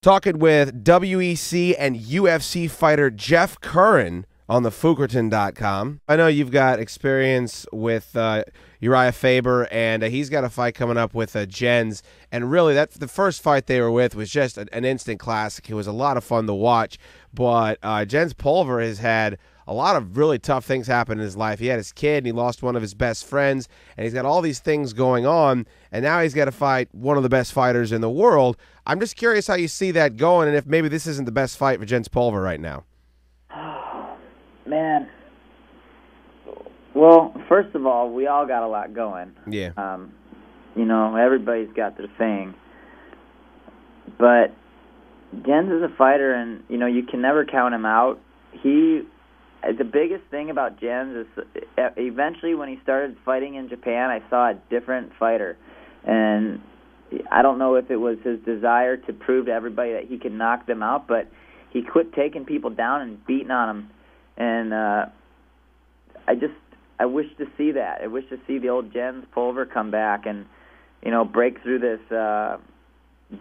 Talking with WEC and UFC fighter Jeff Curran on the Fukerton.com. I know you've got experience with Uriah Faber, and he's got a fight coming up with Jens. And really, the first fight they were with was just an instant classic. It was a lot of fun to watch. But Jens Pulver has had a lot of really tough things happen in his life. He had his kid, and he lost one of his best friends, and he's got all these things going on, and now he's got to fight one of the best fighters in the world. I'm just curious how you see that going, and if maybe this isn't the best fight for Jens Pulver right now. Man. Well, first of all, we all got a lot going. Yeah. Everybody's got their thing. But Jens is a fighter, and, you can never count him out. The biggest thing about Jens is eventually when he started fighting in Japan, I saw a different fighter. And I don't know if it was his desire to prove to everybody that he could knock them out, but he quit taking people down and beating on them. And I wish to see that. I wish to see the old Jens Pulver come back and, break through this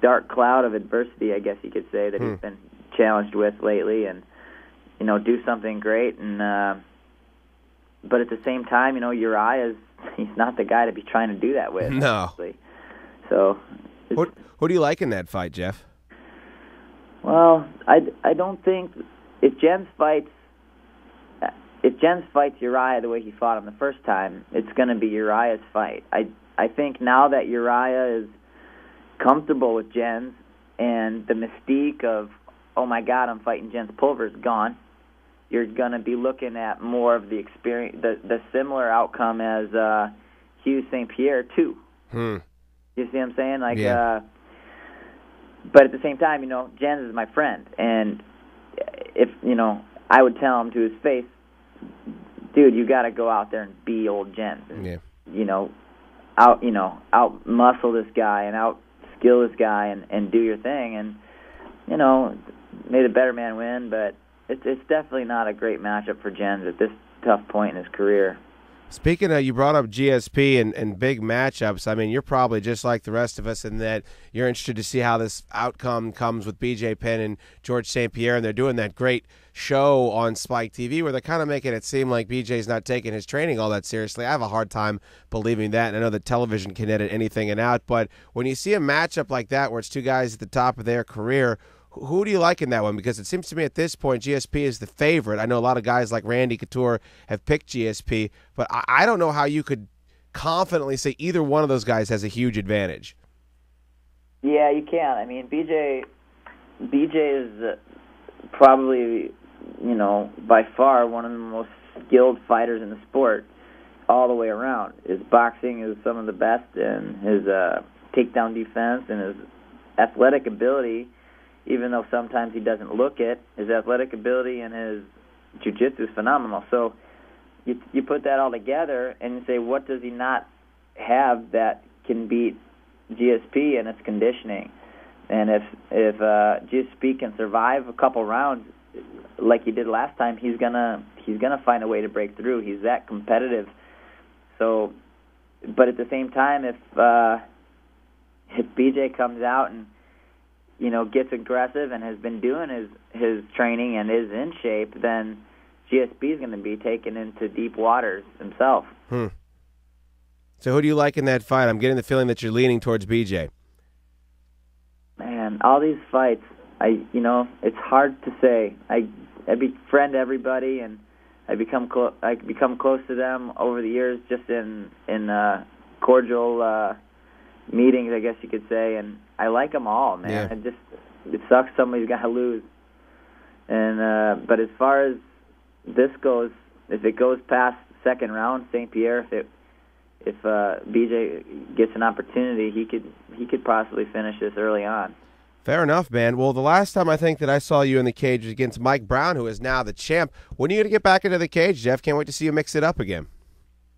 dark cloud of adversity, I guess you could say, that he's been challenged with lately, and do something great. And but at the same time, Uriah he's not the guy to be trying to do that with. No. Obviously. So who do you like in that fight, Jeff? Well, I don't think if Jens fights Uriah the way he fought him the first time, it's going to be Uriah's fight. I think now that Uriah is comfortable with Jens and the mystique of, oh my God, I'm fighting Jens Pulver is gone, you're going to be looking at more of the experience, the similar outcome as Hugh St. Pierre too. You see what I'm saying? Yeah. But at the same time, Jens is my friend, and if I would tell him to his face, dude, you got to go out there and be old Jens, and, out muscle this guy and out skill this guy and do your thing, and may the better man win, but it's definitely not a great matchup for Jens at this tough point in his career. Speaking of, you brought up GSP and big matchups. I mean, you're probably just like the rest of us in that you're interested to see how this outcome comes with BJ Penn and George St. Pierre, and they're doing that great show on Spike TV where they're kind of making it seem like BJ's not taking his training all that seriously. I have a hard time believing that, and I know that television can edit anything and out, but when you see a matchup like that where it's two guys at the top of their career, who do you like in that one? Because it seems to me at this point GSP is the favorite. I know a lot of guys like Randy Couture have picked GSP, but I don't know how you could confidently say either one of those guys has a huge advantage. Yeah, you can. I mean, BJ is probably, by far one of the most skilled fighters in the sport all the way around. His boxing is some of the best, and his takedown defense and his athletic ability, even though sometimes he doesn't look it, his athletic ability and his jiu-jitsu is phenomenal. So you put that all together and you say, what does he not have that can beat GSP in its conditioning? And if GSP can survive a couple rounds like he did last time, he's gonna find a way to break through. He's that competitive. So, but at the same time, if BJ comes out and gets aggressive and has been doing his training and is in shape, then GSP is going to be taken into deep waters himself. So who do you like in that fight? I'm getting the feeling that you're leaning towards BJ. Man, all these fights, it's hard to say. I befriend everybody, and I become close to them over the years, just in cordial meetings, I guess you could say, and I like them all, man. Yeah. It sucks somebody's got to lose. And but as far as this goes, if it goes past second round, St. Pierre, if BJ gets an opportunity, he could possibly finish this early on. Fair enough, man. Well, the last time I think that I saw you in the cage was against Mike Brown, who is now the champ. When are you going to get back into the cage, Jeff? Can't wait to see you mix it up again.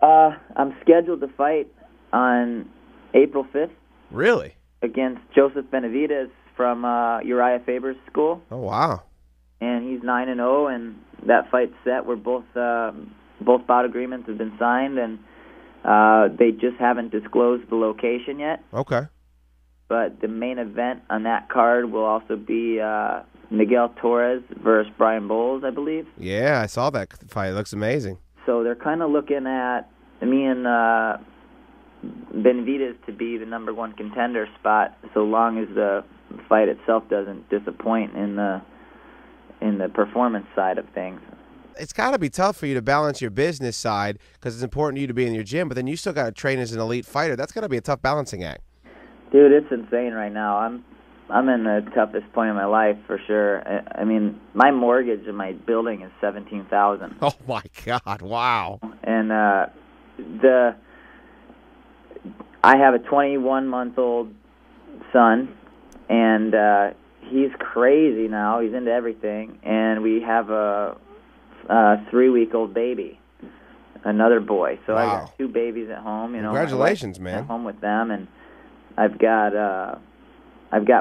I'm scheduled to fight on April 5th. Really? Against Joseph Benavidez from Uriah Faber's school. Oh, wow. And he's 9-0, and that fight's set. We're both bout agreements have been signed, and they just haven't disclosed the location yet. Okay. But the main event on that card will also be Miguel Torres versus Brian Bowles, I believe. Yeah, I saw that fight. It looks amazing. So they're kind of looking at me and Benavidez to be the number one contender spot, so long as the fight itself doesn't disappoint in the performance side of things. It's got to be tough for you to balance your business side because it's important to you to be in your gym, but then you still got to train as an elite fighter. That's got to be a tough balancing act. Dude, it's insane right now. I'm in the toughest point of my life for sure. I mean, my mortgage in my building is $17,000. Oh my God! Wow. And I have a 21-month-old son, and he's crazy now. He's into everything, and we have a 3-week-old baby, another boy. So wow. I got 2 babies at home. Congratulations, man. At home with them, and I've got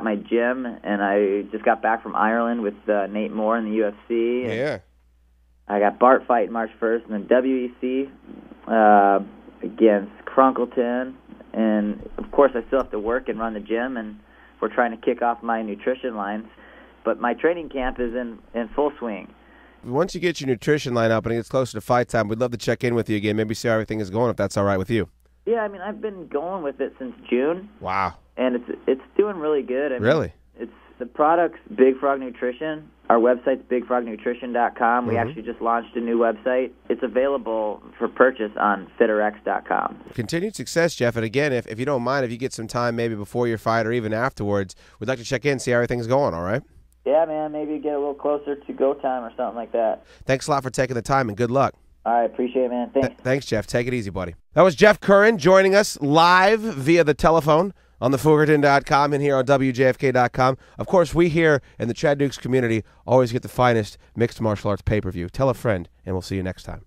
my gym, and I just got back from Ireland with Nate Moore in the UFC. Yeah. I got Bart fight March 1st, and then WEC against Crunkleton. And, of course, I still have to work and run the gym, and we're trying to kick off my nutrition lines. But my training camp is in full swing. Once you get your nutrition line up and it gets closer to fight time, we'd love to check in with you again, maybe see how everything is going, if that's all right with you. Yeah, I mean, I've been going with it since June. Wow. And it's doing really good. I mean, really? It's the product's Big Frog Nutrition. Our website's bigfrognutrition.com. We actually just launched a new website. It's available for purchase on fitterx.com. Continued success, Jeff. And again, if you don't mind, if you get some time maybe before your fight or even afterwards, we'd like to check in, see how everything's going, all right? Yeah, man, maybe get a little closer to go time or something like that. Thanks a lot for taking the time, and good luck. All right, appreciate it, man. Thanks. Thanks, Jeff. Take it easy, buddy. That was Jeff Curran joining us live via the telephone on thefugerton.com and here on WJFK.com. Of course, we here in the Chad Dukes community always get the finest mixed martial arts pay-per-view. Tell a friend, and we'll see you next time.